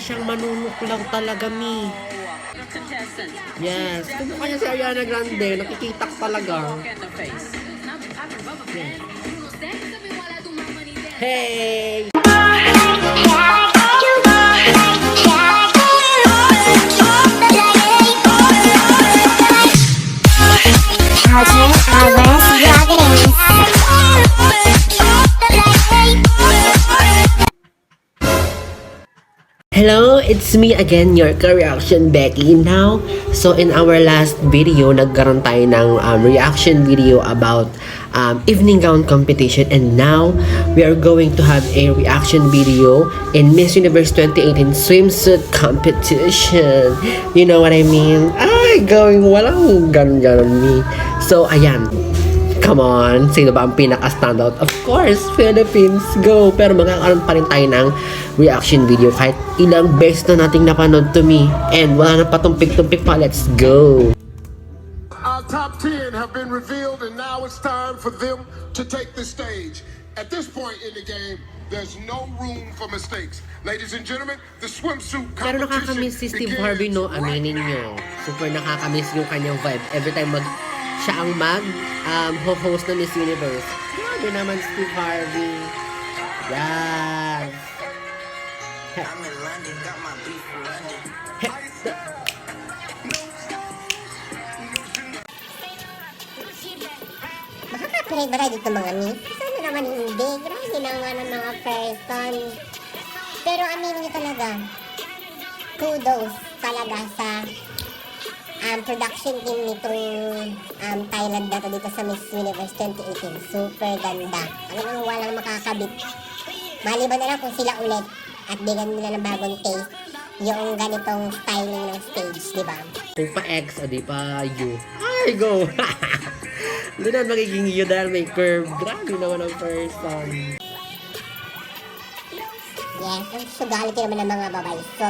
siyang manunuklaw talaga, mi. Yes. Kung kanya si Ariana Grande, nakikitak talaga. Yeah. Hey! Hello, it's me again, your reaction Becky. Now, so in our last video, nagkaroon tayo ng reaction video about evening gown competition, and now we are going to have a reaction video in Miss Universe 2018 swimsuit competition. You know what I mean? Ay, going walang ganon me. So, ayan. Come on, sino ba ang pinaka-standout? Of course, Philippines, go! Pero magkakaroon pa rin tayo ng reaction video kahit ilang beses na nating napanood to me. And wala na patumpik-tumpik pa, let's go! Our top 10 have been revealed and now it's time for them to take the stage. At this point in the game, there's no room for mistakes. Ladies and gentlemen, the swimsuit Pero competition nakakamiss si Steve Harvey, no? Aminin nyo. Super nakakamiss yung kanyang vibe. Every time siya ang host ng Miss Universe. Grabe naman Steve Harvey. Yes. I'm in London, got my beef from London. Makaka-play ba tayo dito mga miss? Sana naman hindi. Grabe naman ang mga person. Pero aminin niyo talaga, kudos talaga sa production team nitong Thailand na to dito sa Miss Universe 2018. Super ganda. Alam mo, walang makakabit. Maliban na lang kung sila ulit at bigyan nila ng bagong taste yung ganitong styling ng stage, di ba? Kung pa X o di pa U. Ay, go! Doon na magiging U dahil may curve. Grabe naman ang person. Yes, ang sugality naman ng mga babae. So,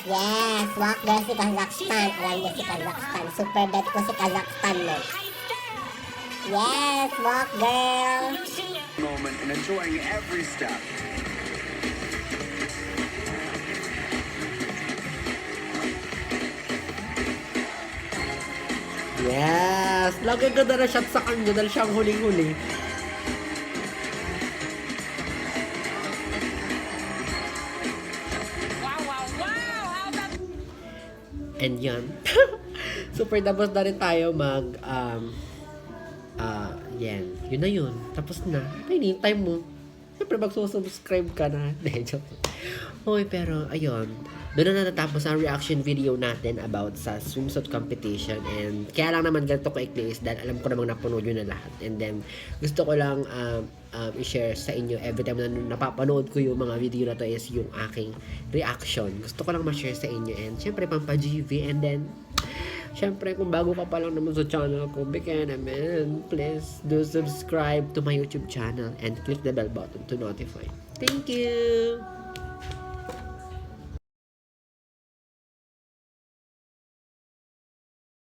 yes, walk girl si Kazakhstan. Alam niyo si Kazakhstan. Super bet ko si Kazakhstan, no? Yes, walk girl. Moment and enjoying every step. Yes! Lagi ganda na shot sa kanya dahil siyang huling-huli. And yan. Super tapos na rin tayo yan. Yun na yun. Tapos na. Hinihintay mo. Siyempre magsusubscribe ka na. Hoy, pero ayun. Doon na natatapos ang reaction video natin about sa swimsuit competition. And kaya lang naman ganito ko i-place dahil alam ko namang napanood yun na lahat. And then gusto ko lang i-share sa inyo every time na napapanood ko yung mga video na to is yung aking reaction. Gusto ko lang ma-share sa inyo. And syempre pampa-GV. And then syempre, kung bago ka pa lang naman sa channel ko, bigyan naman, please do subscribe to my YouTube channel and click the bell button to notify. Thank you!